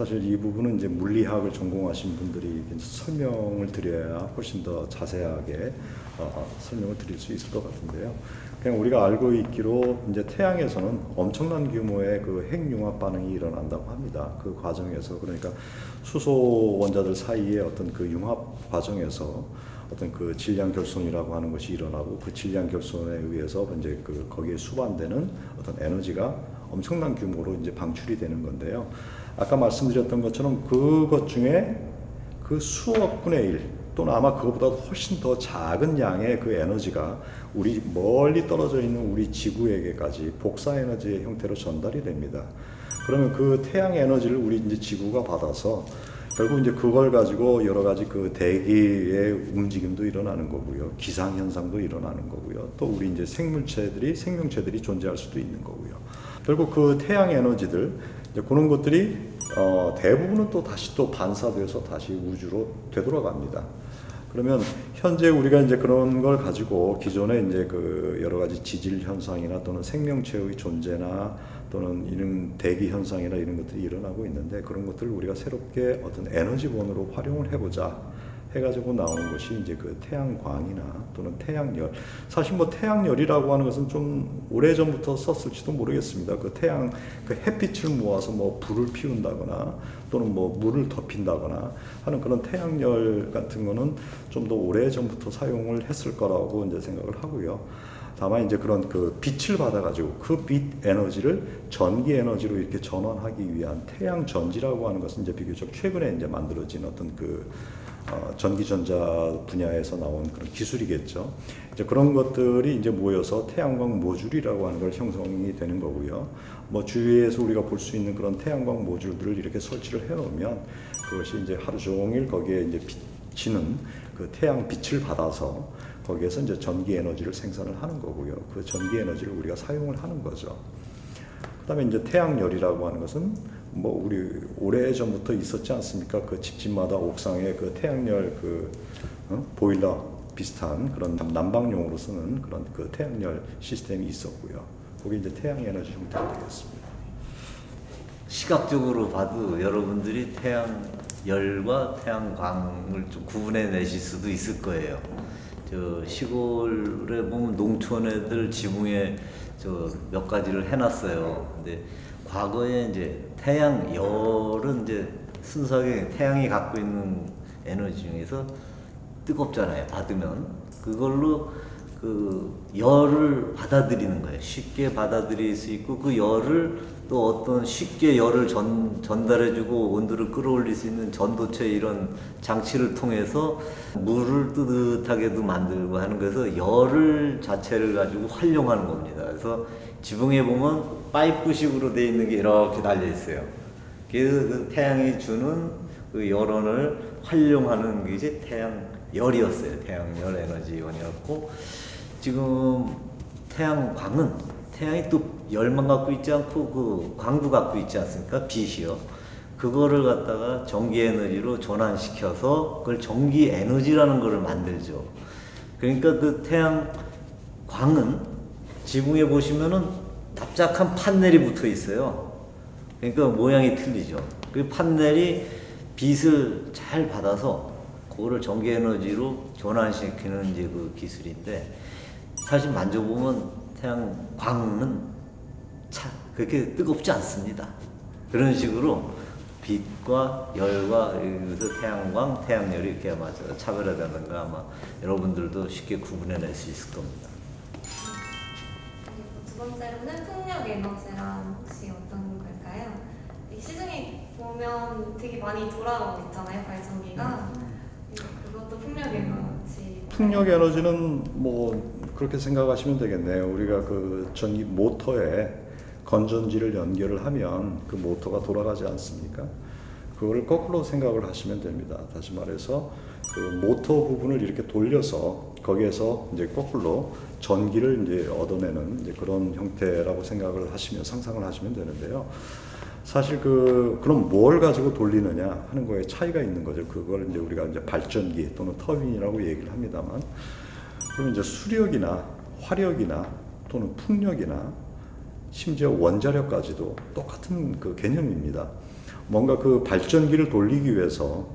사실 이 부분은 이제 물리학을 전공하신 분들이 설명을 드려야 훨씬 더 자세하게 설명을 드릴 수 있을 것 같은데요. 그냥 우리가 알고 있기로 이제 태양에서는 엄청난 규모의 그 핵융합 반응이 일어난다고 합니다. 그 과정에서 그러니까 수소 원자들 사이의 어떤 그 융합 과정에서 어떤 그 질량 결손이라고 하는 것이 일어나고 그 질량 결손에 의해서 이제 그 거기에 수반되는 어떤 에너지가 엄청난 규모로 이제 방출이 되는 건데요. 아까 말씀드렸던 것처럼 그것 중에 그 수억 분의 1 또는 아마 그것보다 훨씬 더 작은 양의 그 에너지가 우리 멀리 떨어져 있는 우리 지구에게까지 복사 에너지의 형태로 전달이 됩니다. 그러면 그 태양 에너지를 우리 이제 지구가 받아서 결국 이제 그걸 가지고 여러 가지 그 대기의 움직임도 일어나는 거고요. 기상 현상도 일어나는 거고요. 또 우리 이제 생명체들이 존재할 수도 있는 거고요. 결국 그 태양 에너지들 이제 그런 것들이 대부분은 또 다시 또 반사돼서 다시 우주로 되돌아갑니다. 그러면 현재 우리가 이제 그런 걸 가지고 기존에 이제 그 여러 가지 지질 현상이나 또는 생명체의 존재나 또는 이런 대기 현상이나 이런 것들이 일어나고 있는데 그런 것들을 우리가 새롭게 어떤 에너지원으로 활용을 해보자 해가지고 나온 것이 이제 그 태양광이나 또는 태양열. 사실 뭐 태양열이라고 하는 것은 좀 오래전부터 썼을지도 모르겠습니다. 그 태양, 그 햇빛을 모아서 뭐 불을 피운다거나 또는 뭐 물을 덮인다거나 하는 그런 태양열 같은 거는 좀 더 오래전부터 사용을 했을 거라고 이제 생각을 하고요. 다만 이제 그런 그 빛을 받아가지고 그 빛 에너지를 전기 에너지로 이렇게 전환하기 위한 태양 전지라고 하는 것은 이제 비교적 최근에 이제 만들어진 어떤 그 전기전자 분야에서 나온 그런 기술이겠죠. 이제 그런 것들이 이제 모여서 태양광 모듈이라고 하는 걸 형성이 되는 거고요. 뭐 주위에서 우리가 볼 수 있는 그런 태양광 모듈들을 이렇게 설치를 해놓으면 그것이 이제 하루 종일 거기에 이제 비치는 그 태양 빛을 받아서 거기에서 이제 전기 에너지를 생산을 하는 거고요. 그 전기 에너지를 우리가 사용을 하는 거죠. 그다음에 이제 태양열이라고 하는 것은 뭐 우리 오래 전부터 있었지 않습니까? 그 집집마다 옥상에 그 태양열 그 보일러 비슷한 그런 난방용으로 쓰는 그런 그 태양열 시스템이 있었고요. 그게 이제 태양 에너지 형태가 되겠습니다. 시각적으로 봐도 여러분들이 태양열과 태양광을 좀 구분해 내실 수도 있을 거예요. 저 시골에 보면 농촌 애들 지붕에 저 몇 가지를 해놨어요. 근데 과거에 이제 태양열은 이제 순수하게 태양이 갖고 있는 에너지 중에서 뜨겁잖아요. 받으면 그걸로 그 열을 받아들이는 거예요. 쉽게 받아들일 수 있고 그 열을 또 어떤 쉽게 열을 전달해주고 온도를 끌어올릴 수 있는 전도체 이런 장치를 통해서 물을 뜨뜻하게도 만들고 하는 거에서 열을 자체를 가지고 활용하는 겁니다. 그래서 지붕에 보면 파이프식으로 되어 있는 게 이렇게 달려 있어요. 그래서 그 태양이 주는 그 열원을 활용하는 게 이제 태양열이었어요. 태양열 에너지원이었고 지금 태양광은 태양이 또 열만 갖고 있지 않고 그 광도 갖고 있지 않습니까? 빛이요. 그거를 갖다가 전기 에너지로 전환시켜서 그걸 전기 에너지라는 거를 만들죠. 그러니까 그 태양광은 지붕에 보시면은 납작한 판넬이 붙어 있어요. 그러니까 모양이 틀리죠. 그 판넬이 빛을 잘 받아서 그거를 전기 에너지로 전환시키는 이제 그 기술인데 사실 만져보면 태양광은 그렇게 뜨겁지 않습니다. 그런 식으로 빛과 열과 여기서 태양광, 태양열이 이렇게 아마 차별화되는가 아마 여러분들도 쉽게 구분해낼 수 있을 겁니다. 두 번째로는 풍력 에너지란 혹시 어떤 걸까요? 시중에 보면 되게 많이 돌아가고 있잖아요, 발전기가. 그것도 풍력 에너지. 풍력 에너지는 뭐 그렇게 생각하시면 되겠네요. 우리가 그 전기 모터에 건전지를 연결을 하면 그 모터가 돌아가지 않습니까? 그걸 거꾸로 생각을 하시면 됩니다. 다시 말해서 그 모터 부분을 이렇게 돌려서 거기에서 이제 거꾸로 전기를 이제 얻어내는 이제 그런 형태라고 생각을 하시면 상상을 하시면 되는데요. 사실 그럼 뭘 가지고 돌리느냐 하는 거에 차이가 있는 거죠. 그걸 이제 우리가 이제 발전기 또는 터빈이라고 얘기를 합니다만, 그럼 이제 수력이나 화력이나 또는 풍력이나 심지어 원자력까지도 똑같은 그 개념입니다. 뭔가 그 발전기를 돌리기 위해서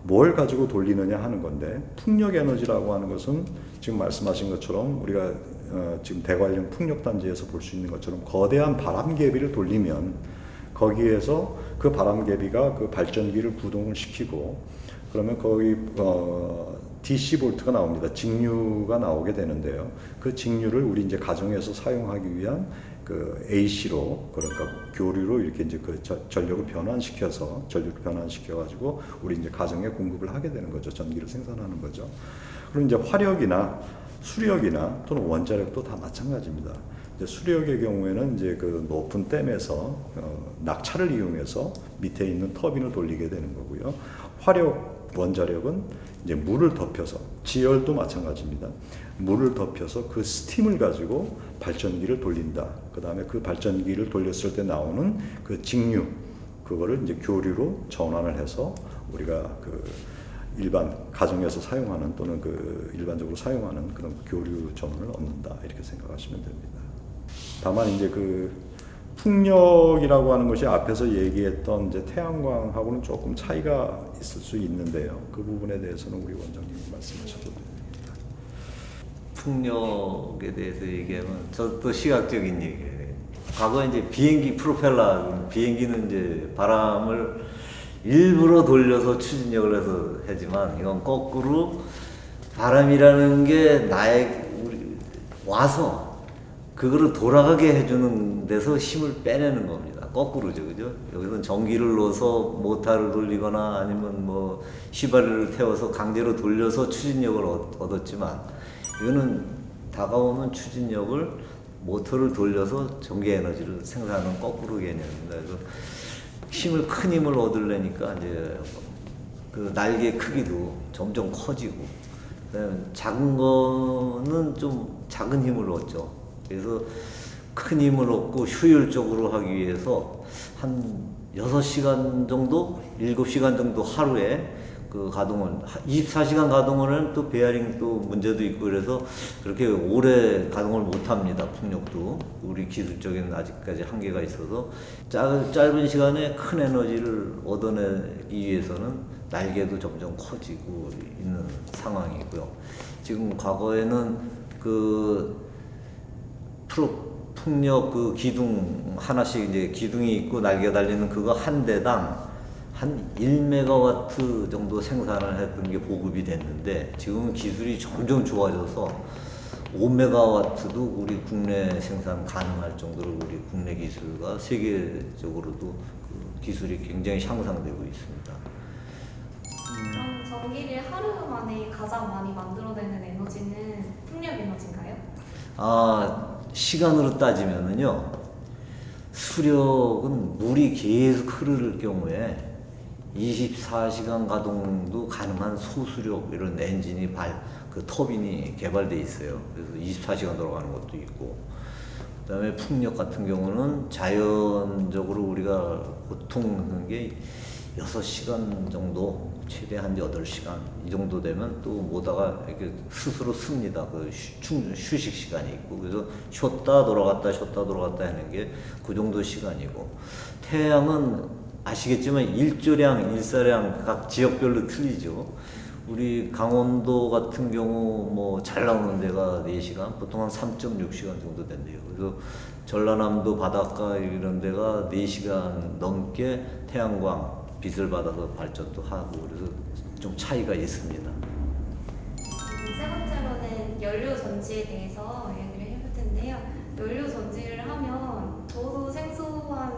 뭘 가지고 돌리느냐 하는 건데, 풍력 에너지라고 하는 것은 지금 말씀하신 것처럼 우리가 지금 대관령 풍력단지에서 볼 수 있는 것처럼 거대한 바람개비를 돌리면 거기에서 그 바람개비가 그 발전기를 구동을 시키고, 그러면 거기 DC 볼트가 나옵니다. 직류가 나오게 되는데요. 그 직류를 우리 이제 가정에서 사용하기 위한 그 AC로, 그러니까 교류로 이렇게 이제 그 전력을 변환시켜 가지고 우리 이제 가정에 공급을 하게 되는 거죠. 전기를 생산하는 거죠. 그리고 이제 화력이나 수력이나 또는 원자력도 다 마찬가지입니다. 이제 수력의 경우에는 이제 그 높은 댐에서 낙차를 이용해서 밑에 있는 터빈을 돌리게 되는 거고요. 화력, 원자력은 이제 물을 덮여서, 지열도 마찬가지입니다. 물을 덮여서 그 스팀을 가지고 발전기를 돌린다. 그 다음에 그 발전기를 돌렸을 때 나오는 그 직류, 그거를 이제 교류로 전환을 해서 우리가 그 일반 가정에서 사용하는 또는 그 일반적으로 사용하는 그런 교류 전원을 얻는다, 이렇게 생각하시면 됩니다. 다만 이제 그 풍력이라고 하는 것이 앞에서 얘기했던 이제 태양광하고는 조금 차이가 있을 수 있는데요. 그 부분에 대해서는 우리 원장님이 말씀하셔도 됩니다. 풍력에 대해서 얘기하면 저도 시각적인 얘기예요. 과거에 이제 비행기 프로펠러, 비행기는 이제 바람을 일부러 돌려서 추진력을 해서 하지만, 이건 거꾸로 바람이라는 게 우리 와서 그거를 돌아가게 해주는 데서 힘을 빼내는 겁니다. 거꾸로죠, 그죠? 여기서는 전기를 넣어서 모터를 돌리거나 아니면 뭐 휘발유를 태워서 강제로 돌려서 추진력을 얻었지만, 이거는 다가오는 추진력을 모터를 돌려서 전기 에너지를 생산하는 거꾸로 개념입니다. 그래서 큰 힘을 얻으려니까 이제 그 날개 크기도 점점 커지고, 그다음에 작은 거는 좀 작은 힘을 얻죠. 그래서 큰 힘을 얻고 효율적으로 하기 위해서 한 6시간 정도, 7시간 정도 하루에 그 가동을, 24시간 가동을 하는 또 베어링 또 문제도 있고, 그래서 그렇게 오래 가동을 못 합니다. 풍력도 우리 기술적인 아직까지 한계가 있어서 짧은 시간에 큰 에너지를 얻어내기 위해서는 날개도 점점 커지고 있는 상황이고요. 지금 과거에는 그 풍력 그 기둥 하나씩, 이제 기둥이 있고 날개 달리는 그거 한 대당 한 1메가와트 정도 생산을 했던 게 보급이 됐는데, 지금은 기술이 점점 좋아져서 5메가와트도 우리 국내 생산 가능할 정도로 우리 국내 기술과 세계적으로도 그 기술이 굉장히 향상되고 있습니다. 그럼 전기를 하루 만에 가장 많이 만들어내는 에너지는 풍력 에너지인가요? 시간으로 따지면은요, 수력은 물이 계속 흐를 경우에 24시간 가동도 가능한 소수력 이런 엔진이 그 터빈이 개발돼 있어요. 그래서 24시간 돌아가는 것도 있고, 그다음에 풍력 같은 경우는 자연적으로 우리가 보통 하는 게 6시간 정도, 최대한 8시간 이 정도 되면 또 모다가 이렇게 스스로 씁니다. 그 휴식 시간이 있고, 그래서 쉬었다 돌아갔다 하는 게 그 정도 시간이고, 태양은 아시겠지만 일조량, 일사량 각 지역별로 틀리죠. 우리 강원도 같은 경우 뭐 잘 나오는 데가 4시간, 보통 한 3.6시간 정도 된대요. 그래서 전라남도 바닷가 이런 데가 4시간 넘게 태양광 빛을 받아서 발전도 하고, 그래서 좀 차이가 있습니다. 세 번째로는 연료 전지에 대해서 얘기를 해볼 텐데요. 연료 전지를 하면 저도 생소한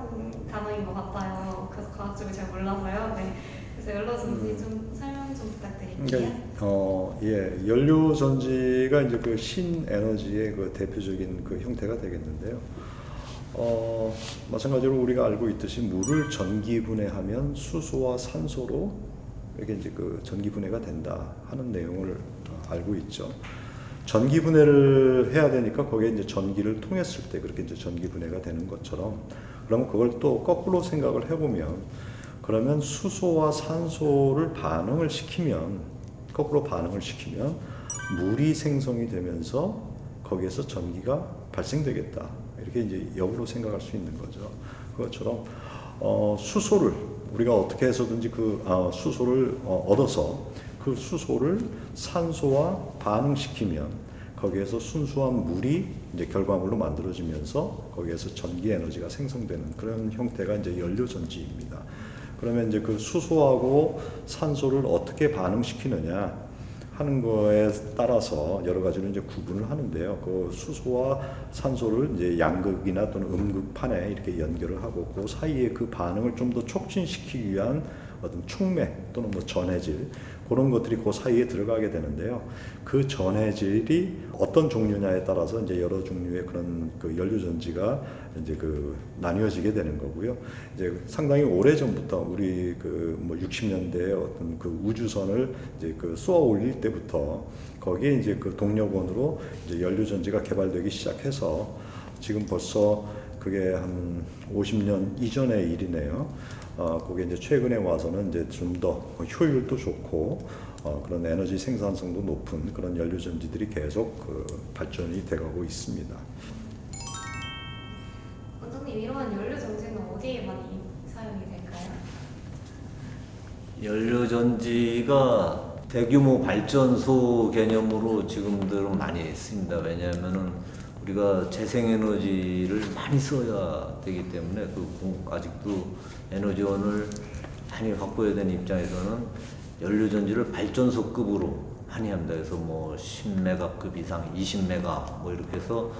단어인 것 같아요. 그래서 과학적으로 잘 몰라서요. 네. 그래서 연료 전지 좀 설명 좀 부탁드릴게요. 예, 연료 전지가 이제 그 신에너지의 그 대표적인 그 형태가 되겠는데요. 마찬가지로 우리가 알고 있듯이 물을 전기 분해하면 수소와 산소로 이게 이제 그 전기 분해가 된다 하는 내용을 알고 있죠. 전기 분해를 해야 되니까 거기에 이제 전기를 통했을 때 그렇게 이제 전기 분해가 되는 것처럼, 그러면 그걸 또 거꾸로 생각을 해보면, 그러면 수소와 산소를 거꾸로 반응을 시키면 물이 생성이 되면서 거기에서 전기가 발생되겠다, 이렇게 이제 역으로 생각할 수 있는 거죠. 그것처럼 수소를 우리가 어떻게 해서든지 그 수소를 얻어서 그 수소를 산소와 반응시키면 거기에서 순수한 물이 이제 결과물로 만들어지면서 거기에서 전기 에너지가 생성되는 그런 형태가 이제 연료 전지입니다. 그러면 이제 그 수소하고 산소를 어떻게 반응시키느냐 하는 거에 따라서 여러 가지로 이제 구분을 하는데요. 그 수소와 산소를 이제 양극이나 또는 음극판에 이렇게 연결을 하고 그 사이에 그 반응을 좀 더 촉진시키기 위한 어떤 촉매 또는 뭐 전해질 그런 것들이 그 사이에 들어가게 되는데요. 그 전해질이 어떤 종류냐에 따라서 이제 여러 종류의 그런 그 연료 전지가 이제 그 나뉘어지게 되는 거고요. 이제 상당히 오래 전부터 우리 그 뭐 60년대에 어떤 그 우주선을 이제 그 쏘아 올릴 때부터 거기에 이제 그 동력원으로 이제 연료 전지가 개발되기 시작해서 지금 벌써 그게 한 50년 이전의 일이네요. 그게 이제 최근에 와서는 이제 좀 더 효율도 좋고 그런 에너지 생산성도 높은 그런 연료 전지들이 계속 그 발전이 돼가고 있습니다. 원장님, 이러한 연료 전지는 어디에 많이 사용이 될까요? 연료 전지가 대규모 발전소 개념으로 지금들은 많이 씁니다. 왜냐하면은 우리가 재생에너지를 많이 써야 되기 때문에 아직도 에너지원을 많이 확보해야 되는 입장에서는 연료전지를 발전소급으로 많이 합니다. 그래서 뭐 10메가급 이상, 20메가 뭐 이렇게 해서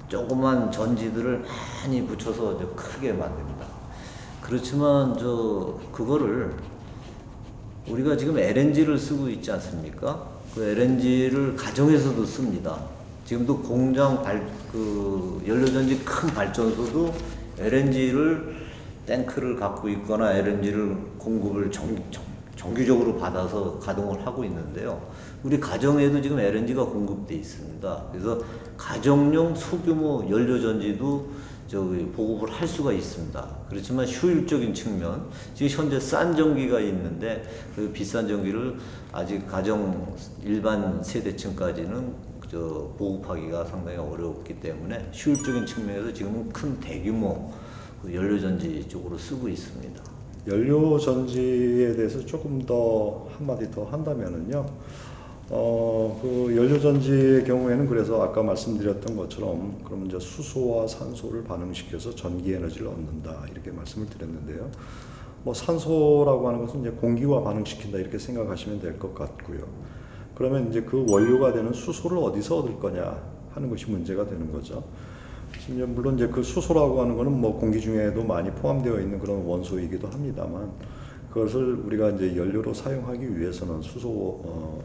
조그만 전지들을 많이 붙여서 이제 크게 만듭니다. 그렇지만 그거를 우리가 지금 LNG를 쓰고 있지 않습니까? 그 LNG를 가정에서도 씁니다. 지금도 연료전지 큰 발전소도 LNG를 탱크를 갖고 있거나 LNG를 공급을 정기적으로 받아서 가동을 하고 있는데요. 우리 가정에도 지금 LNG가 공급돼 있습니다. 그래서 가정용 소규모 연료전지도 보급을 할 수가 있습니다. 그렇지만 효율적인 측면, 지금 현재 싼 전기가 있는데 그 비싼 전기를 아직 가정 일반 세대층까지는 보급하기가 상당히 어렵기 때문에 효율적인 측면에서 지금은 큰 대규모 연료전지 쪽으로 쓰고 있습니다. 연료 전지에 대해서 조금 더 한마디 더 한다면은요. 그 연료 전지의 경우에는 그래서 아까 말씀드렸던 것처럼 그럼 이제 수소와 산소를 반응시켜서 전기 에너지를 얻는다 이렇게 말씀을 드렸는데요. 뭐 산소라고 하는 것은 이제 공기와 반응시킨다 이렇게 생각하시면 될 것 같고요. 그러면 이제 그 원료가 되는 수소를 어디서 얻을 거냐 하는 것이 문제가 되는 거죠. 물론 이제 그 수소라고 하는 것은 뭐 공기 중에도 많이 포함되어 있는 그런 원소이기도 합니다만 그것을 우리가 이제 연료로 사용하기 위해서는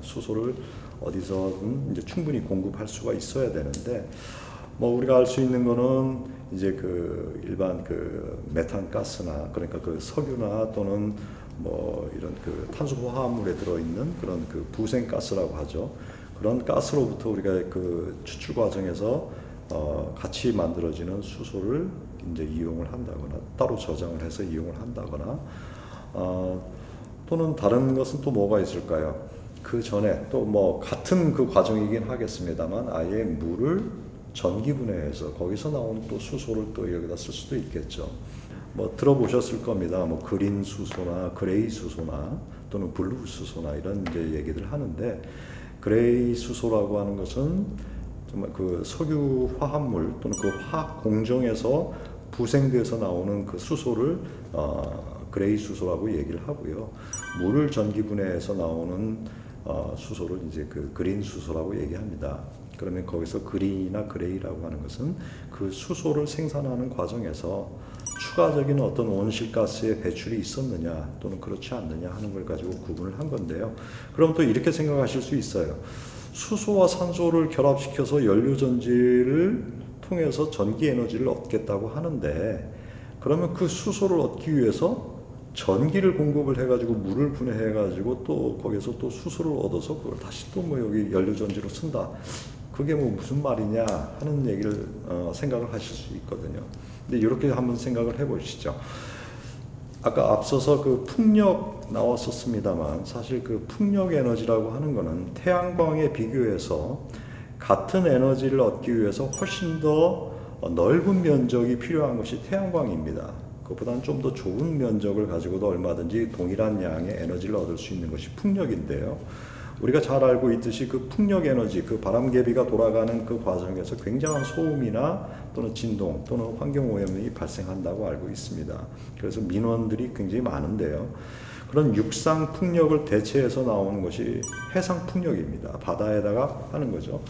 수소를 어디서든 이제 충분히 공급할 수가 있어야 되는데 뭐 우리가 알 수 있는 거는 이제 그 일반 그 메탄 가스나 그러니까 그 석유나 또는 뭐 이런 그 탄소 화합물에 들어있는 그런 그 부생 가스라고 하죠. 그런 가스로부터 우리가 그 추출 과정에서 같이 만들어지는 수소를 이제 이용을 한다거나 따로 저장을 해서 이용을 한다거나 또는 다른 것은 또 뭐가 있을까요? 그 전에 또 뭐 같은 그 과정이긴 하겠습니다만 아예 물을 전기분해해서 거기서 나온 또 수소를 또 여기다 쓸 수도 있겠죠. 뭐 들어보셨을 겁니다. 뭐 그린 수소나 그레이 수소나 또는 블루 수소나 이런 이제 얘기들 하는데 그레이 수소라고 하는 것은 정말 그 석유 화합물 또는 그 화학 공정에서 부생돼서 나오는 그 수소를 그레이 수소라고 얘기를 하고요. 물을 전기분해해서 나오는 수소를 이제 그 그린 수소라고 얘기합니다. 그러면 거기서 그린이나 그레이라고 하는 것은 그 수소를 생산하는 과정에서 추가적인 어떤 온실가스의 배출이 있었느냐 또는 그렇지 않느냐 하는 걸 가지고 구분을 한 건데요. 그럼 또 이렇게 생각하실 수 있어요. 수소와 산소를 결합시켜서 연료전지를 통해서 전기 에너지를 얻겠다고 하는데 그러면 그 수소를 얻기 위해서 전기를 공급을 해가지고 물을 분해해가지고 또 거기서 또 수소를 얻어서 그걸 다시 또 뭐 여기 연료전지로 쓴다. 그게 뭐 무슨 말이냐 하는 얘기를 생각을 하실 수 있거든요. 근데 이렇게 한번 생각을 해보시죠. 아까 앞서서 그 풍력 나왔었습니다만 사실 그 풍력 에너지라고 하는 거는 태양광에 비교해서 같은 에너지를 얻기 위해서 훨씬 더 넓은 면적이 필요한 것이 태양광입니다. 그것보다는 좀 더 좁은 면적을 가지고도 얼마든지 동일한 양의 에너지를 얻을 수 있는 것이 풍력인데요. 우리가 잘 알고 있듯이 그 풍력 에너지, 그 바람개비가 돌아가는 그 과정에서 굉장한 소음이나 또는 진동 또는 환경 오염이 발생한다고 알고 있습니다. 그래서 민원들이 굉장히 많은데요. 그런 육상 풍력을 대체해서 나오는 것이 해상 풍력입니다. 바다에다가 하는 거죠.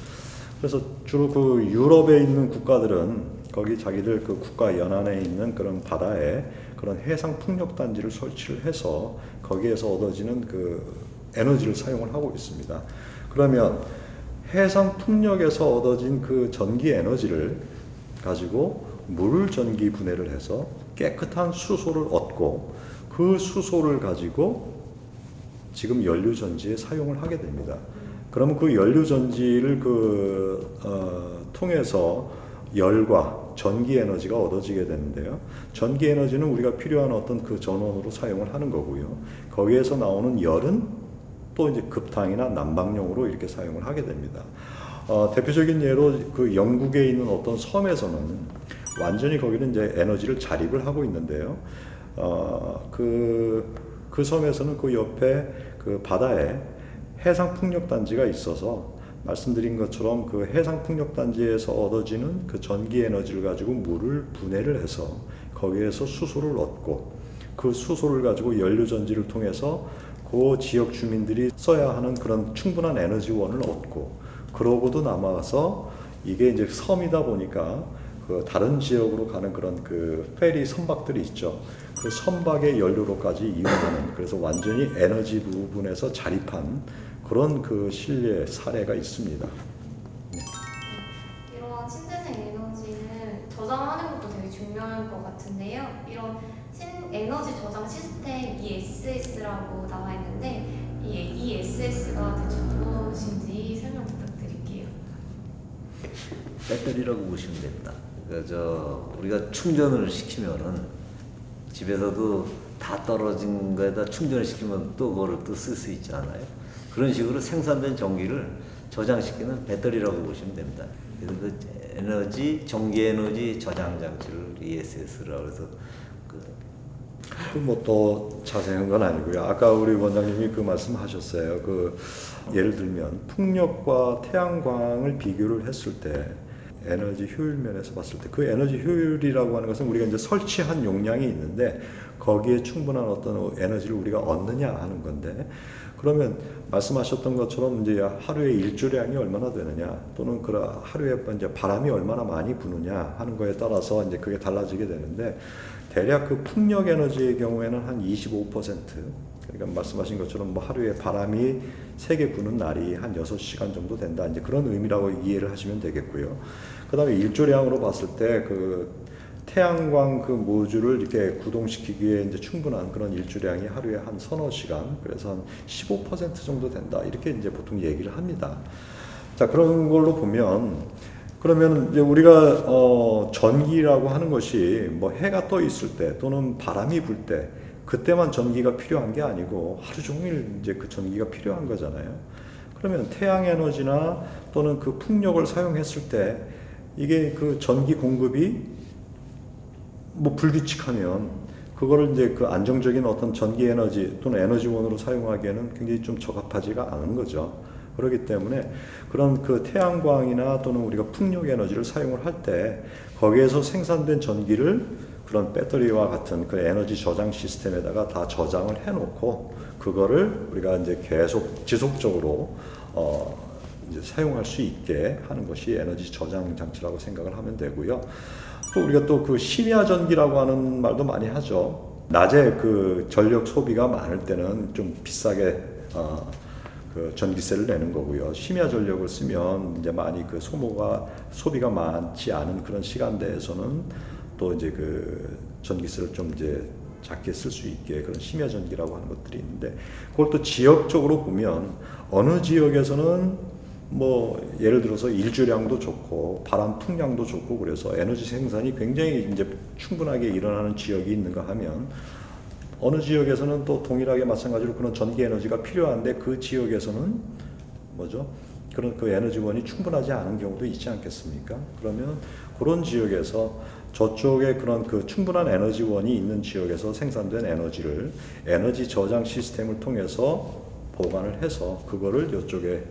그래서 주로 그 유럽에 있는 국가들은 거기 자기들 그 국가 연안에 있는 그런 바다에 그런 해상 풍력 단지를 설치를 해서 거기에서 얻어지는 그 에너지를 사용을 하고 있습니다. 그러면 해상 풍력에서 얻어진 그 전기 에너지를 가지고 물 전기 분해를 해서 깨끗한 수소를 얻고 그 수소를 가지고 지금 연료 전지에 사용을 하게 됩니다. 그러면 그 연료 전지를 통해서 열과 전기 에너지가 얻어지게 되는데요. 전기 에너지는 우리가 필요한 어떤 그 전원으로 사용을 하는 거고요. 거기에서 나오는 열은 또 이제 급탕이나 난방용으로 이렇게 사용을 하게 됩니다. 대표적인 예로 그 영국에 있는 어떤 섬에서는 완전히 거기는 이제 에너지를 자립을 하고 있는데요. 그 섬에서는 그 옆에 그 바다에 해상 풍력 단지가 있어서 말씀드린 것처럼 그 해상 풍력 단지에서 얻어지는 그 전기 에너지를 가지고 물을 분해를 해서 거기에서 수소를 얻고 그 수소를 가지고 연료 전지를 통해서 그 지역 주민들이 써야 하는 그런 충분한 에너지원을 얻고 그러고도 남아서 이게 이제 섬이다 보니까 그 다른 지역으로 가는 그런 그 페리 선박들이 있죠. 그 선박의 연료로까지 이용하는 그래서 완전히 에너지 부분에서 자립한 그런 그 실례 사례가 있습니다. 이런 신재생 에너지는 저장하는 것도 되게 중요할 것 같은데요. 이런 에너지 저장 시스템 ESS라고 나와 있는데 이 ESS가 대체 무엇인지 설명 부탁드릴게요. 배터리라고 보시면 됩니다. 그러니까 우리가 충전을 시키면은 집에서도 다 떨어진 거에다 충전을 시키면 또 그거를 또 쓸 수 있지 않아요? 그런 식으로 생산된 전기를 저장시키는 배터리라고 보시면 됩니다. 그래서 그 전기 에너지 저장 장치를 ESS라고 해서 뭐 더 자세한 건 아니고요. 아까 우리 원장님이 그 말씀하셨어요. 그 예를 들면 풍력과 태양광을 비교를 했을 때 에너지 효율 면에서 봤을 때 그 에너지 효율이라고 하는 것은 우리가 이제 설치한 용량이 있는데 거기에 충분한 어떤 에너지를 우리가 얻느냐 하는 건데 그러면 말씀하셨던 것처럼 이제 하루에 일조량이 얼마나 되느냐 또는 그 하루에 이제 바람이 얼마나 많이 부느냐 하는 거에 따라서 이제 그게 달라지게 되는데 대략 그 풍력 에너지의 경우에는 한 25% 그러니까 말씀하신 것처럼 뭐 하루에 바람이 세게 부는 날이 한 6시간 정도 된다 이제 그런 의미라고 이해를 하시면 되겠고요. 그다음에 일조량으로 봤을 때 그 태양광 그 모듈을 이렇게 구동시키기에 이제 충분한 그런 일조량이 하루에 한 서너 시간 그래서 한 15% 정도 된다 이렇게 이제 보통 얘기를 합니다. 자 그런 걸로 보면 그러면 이제 우리가 전기라고 하는 것이 뭐 해가 떠 있을 때 또는 바람이 불 때 그때만 전기가 필요한 게 아니고 하루 종일 이제 그 전기가 필요한 거잖아요. 그러면 태양 에너지나 또는 그 풍력을 사용했을 때 이게 그 전기 공급이 뭐 불규칙하면 그거를 이제 그 안정적인 어떤 전기 에너지 또는 에너지원으로 사용하기에는 굉장히 좀 적합하지가 않은 거죠. 그렇기 때문에 그런 그 태양광이나 또는 우리가 풍력 에너지를 사용을 할 때 거기에서 생산된 전기를 그런 배터리와 같은 그 에너지 저장 시스템에다가 다 저장을 해놓고 그거를 우리가 이제 계속 지속적으로 이제 사용할 수 있게 하는 것이 에너지 저장 장치라고 생각을 하면 되고요. 또 우리가 또 그 심야 전기라고 하는 말도 많이 하죠. 낮에 그 전력 소비가 많을 때는 좀 비싸게 그 전기세를 내는 거고요. 심야 전력을 쓰면 이제 많이 그 소비가 많지 않은 그런 시간대에서는 또 이제 그 전기세를 좀 이제 작게 쓸 수 있게 그런 심야 전기라고 하는 것들이 있는데 그걸 또 지역적으로 보면 어느 지역에서는 뭐 예를 들어서 일조량도 좋고 바람 풍량도 좋고 그래서 에너지 생산이 굉장히 이제 충분하게 일어나는 지역이 있는가 하면 어느 지역에서는 또 동일하게 마찬가지로 그런 전기 에너지가 필요한데 그 지역에서는 뭐죠? 그런 그 에너지원이 충분하지 않은 경우도 있지 않겠습니까? 그러면 그런 지역에서 저쪽에 그런 그 충분한 에너지원이 있는 지역에서 생산된 에너지를 에너지 저장 시스템을 통해서 보관을 해서 그거를 이쪽에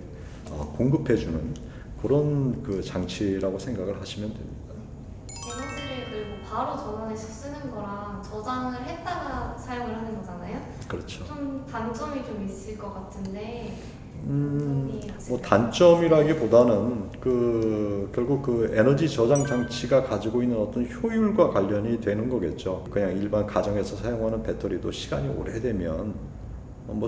공급해주는 그런 그 장치라고 생각을 하시면 됩니다. 에너지를 그리고 바로 전원해서 쓰는 거랑 저장을 했다가 사용을 하는 거잖아요. 그렇죠. 좀 단점이 좀 있을 것 같은데 뭐 단점이라기보다는 그 결국 그 에너지 저장 장치가 가지고 있는 어떤 효율과 관련이 되는 거겠죠. 그냥 일반 가정에서 사용하는 배터리도 시간이 오래되면 뭐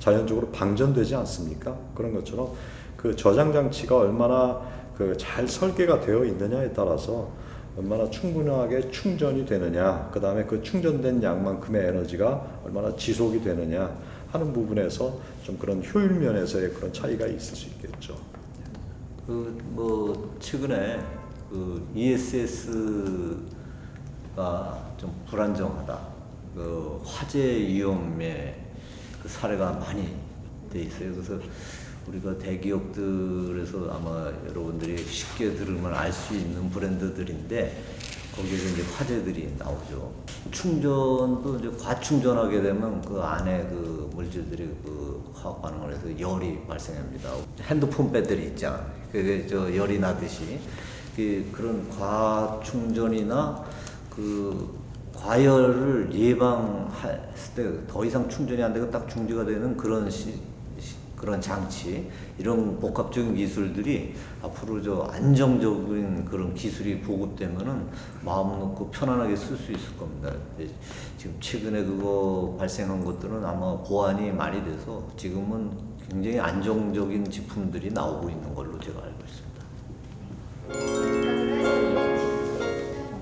자연적으로 방전되지 않습니까? 그런 것처럼 그 저장 장치가 얼마나 그 잘 설계가 되어 있느냐에 따라서 얼마나 충분하게 충전이 되느냐, 그 다음에 그 충전된 양만큼의 에너지가 얼마나 지속이 되느냐 하는 부분에서 좀 그런 효율 면에서의 그런 차이가 있을 수 있겠죠. 그 뭐 최근에 그 ESS가 좀 불안정하다. 그 화재 위험의 그 사례가 많이 돼 있어요. 그래서 우리가 대기업들에서 아마 여러분들이 쉽게 들으면 알 수 있는 브랜드들인데 거기에서 이제 화재들이 나오죠. 충전도 이제 과충전하게 되면 그 안에 그 물질들이 그 화학 반응을 해서 열이 발생합니다. 핸드폰 배터리 있잖아. 그게 저 열이 나듯이 그런 과충전이나 그 과열을 예방했을 때 더 이상 충전이 안 되고 딱 중지가 되는 그런 장치, 이런 복합적인 기술들이 앞으로 저 안정적인 그런 기술이 보급되면은 마음 놓고 편안하게 쓸 수 있을 겁니다. 지금 최근에 그거 발생한 것들은 아마 보완이 많이 돼서 지금은 굉장히 안정적인 제품들이 나오고 있는 걸로 제가 알고 있습니다.